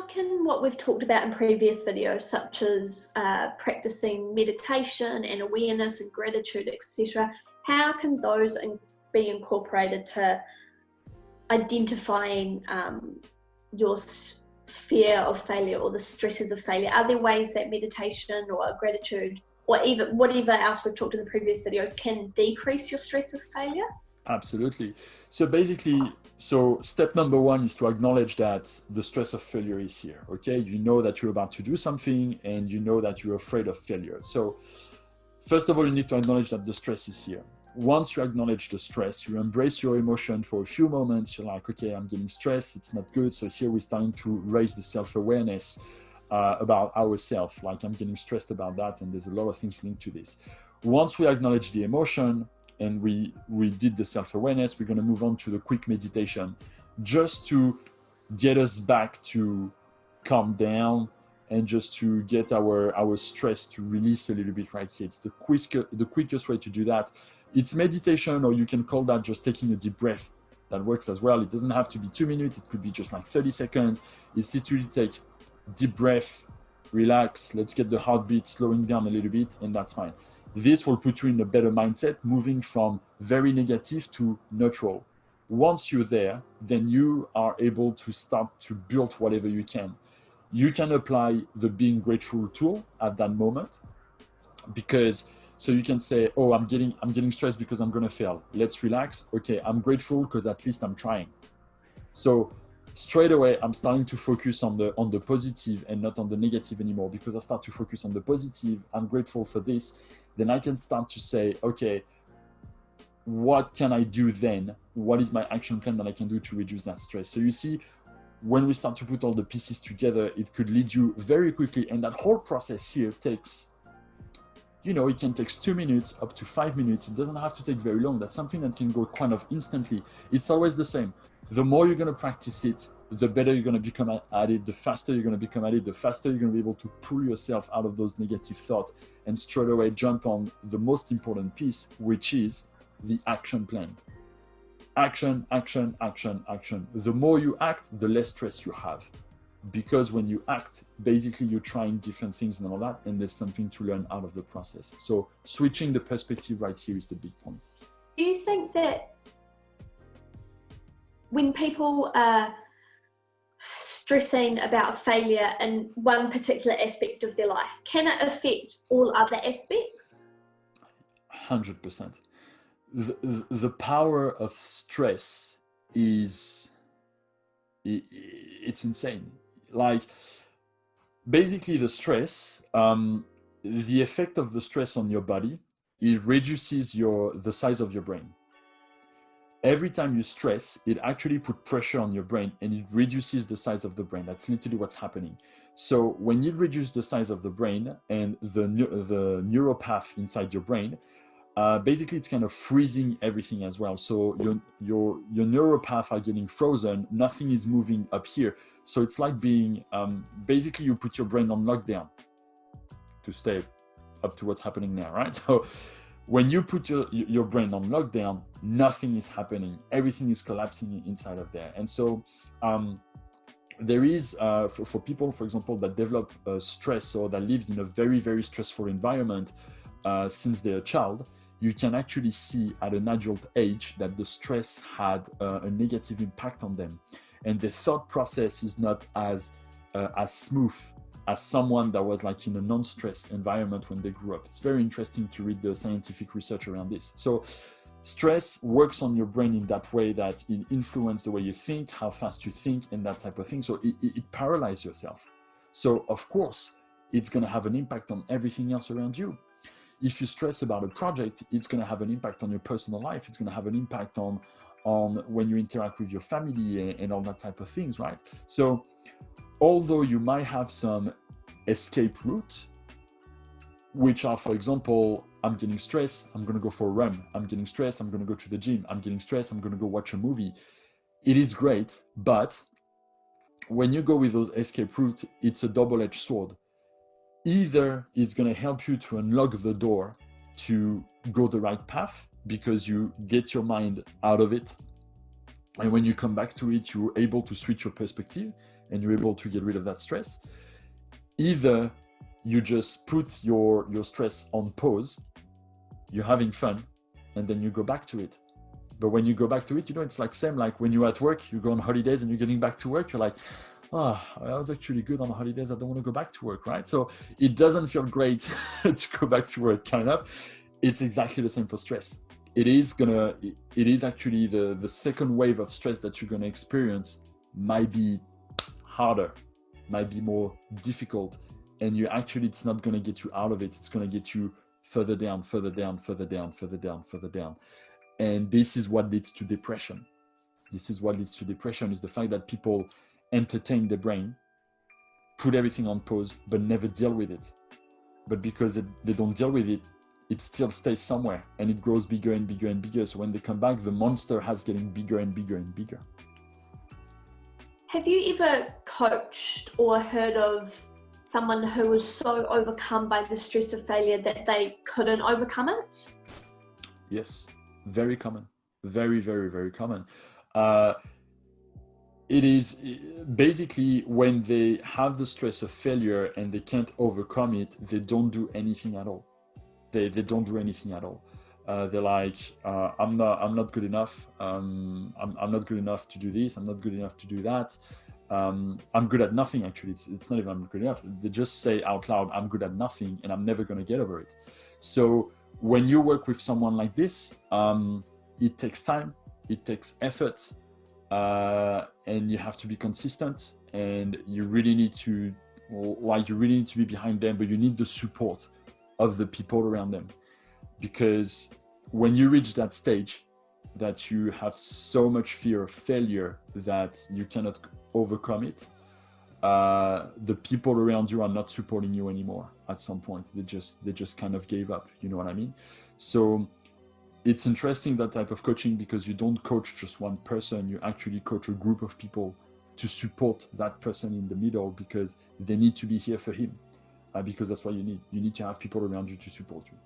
how can what we've talked about in previous videos, such as practicing meditation and awareness and gratitude, etc., how can those be incorporated to identifying your fear of failure or the stresses of failure? Are there ways that meditation or gratitude or even whatever else we've talked in the previous videos can decrease your stress of failure? Absolutely. So basically, step number one is to acknowledge that the stress of failure is here. Okay, you know that you're about to do something and you know that you're afraid of failure. So first of all, you need to acknowledge that the stress is here. Once you acknowledge the stress, you embrace your emotion for a few moments. You're like, okay, I'm getting stressed. It's not good. So here we're starting to raise the self-awareness about ourselves. Like, I'm getting stressed about that. And there's a lot of things linked to this. Once we acknowledge the emotion and we did the self-awareness, we're going to move on to the quick meditation just to get us back to calm down and just to get our stress to release a little bit right here. It's the quickest way to do that. It's meditation, or you can call that just taking a deep breath. That works as well. It doesn't have to be 2 minutes. It could be just like 30 seconds. It's literally take deep breath, relax, let's get the heartbeat slowing down a little bit, and that's fine. This will put you in a better mindset, moving from very negative to neutral. Once you're there, then you are able to start to build whatever you can. You can apply the being grateful tool at that moment, because so you can say, oh, I'm getting stressed because I'm going to fail. Let's relax. Okay, I'm grateful because at least I'm trying. So straight away, I'm starting to focus on the positive and not on the negative anymore, because I start to focus on the positive. I'm grateful for this. Then I can start to say, okay, what can I do then? What is my action plan that I can do to reduce that stress? So you see, when we start to put all the pieces together, it could lead you very quickly. And that whole process here takes, it can take 2 minutes up to 5 minutes. It doesn't have to take very long. That's something that can go kind of instantly. It's always the same. The more you're going to practice it, the better you're going to become at it, the faster you're going to become at it, the faster you're going to be able to pull yourself out of those negative thoughts and straight away jump on the most important piece, which is the action plan. Action, action, action, action. The more you act, the less stress you have. Because when you act, basically you're trying different things and all that, and there's something to learn out of the process. So switching the perspective right here is the big point. Do you think that when people are stressing about failure in one particular aspect of their life, can it affect all other aspects? 100%. The power of stress is, it's insane. Like, basically the stress, the effect of the stress on your body, it reduces the size of your brain. Every time you stress, it actually puts pressure on your brain and it reduces the size of the brain. That's literally what's happening. So when you reduce the size of the brain and the neural path inside your brain, basically it's kind of freezing everything as well. So your neural path are getting frozen. Nothing is moving up here. So it's like being, basically you put your brain on lockdown to stay up to what's happening now, right? So when you put your brain on lockdown, nothing is happening. Everything is collapsing inside of there. And so there is, for people, for example, that develop stress or that lives in a very, very stressful environment since they're a child, you can actually see at an adult age that the stress had a negative impact on them. And the thought process is not as smooth as someone that was like in a non-stress environment when they grew up. It's very interesting to read the scientific research around this. So stress works on your brain in that way that it influences the way you think, how fast you think, and that type of thing. So it paralyzes yourself. So of course, it's going to have an impact on everything else around you. If you stress about a project, it's going to have an impact on your personal life. It's going to have an impact on when you interact with your family and all that type of things, right? So although you might have some escape route, which are, for example, I'm getting stressed, I'm going to go for a run. I'm getting stressed, I'm going to go to the gym. I'm getting stressed, I'm going to go watch a movie. It is great, but when you go with those escape routes, it's a double-edged sword. Either it's going to help you to unlock the door to go the right path because you get your mind out of it. And when you come back to it, you're able to switch your perspective and you're able to get rid of that stress. Either you just put your stress on pause, you're having fun, and then you go back to it. But when you go back to it, it's like same like when you're at work, you go on holidays and you're getting back to work, you're like, oh, I was actually good on holidays, I don't want to go back to work, right? So it doesn't feel great to go back to work, kind of. It's exactly the same for stress. It is actually the second wave of stress that you're going to experience might be harder, might be more difficult, and it's not going to get you out of it. It's going to get you further down, further down, further down, further down, further down. And this is what leads to depression. Is the fact that people entertain their brain, put everything on pause, but never deal with it. But because they don't deal with it, it still stays somewhere and it grows bigger and bigger and bigger. So when they come back, the monster has getting bigger and bigger and bigger. Have you ever coached or heard of someone who was so overcome by the stress of failure that they couldn't overcome it? Yes, very common. Very, very, very common. It is basically when they have the stress of failure and they can't overcome it, they don't do anything at all. They don't do anything at all. They're like, I'm not good enough. I'm not good enough to do this. I'm not good enough to do that. I'm good at nothing. Actually, it's not even I'm good enough. They just say out loud, I'm good at nothing, and I'm never going to get over it. So when you work with someone like this, it takes time, it takes effort, and you have to be consistent. And you really need to be behind them, but you need the support of the people around them, because when you reach that stage that you have so much fear of failure that you cannot overcome it, the people around you are not supporting you anymore. At some point they just kind of gave up, you know what I mean? So it's interesting, that type of coaching, because you don't coach just one person, you actually coach a group of people to support that person in the middle, because they need to be here for him. Because that's what you need to have people around you to support you.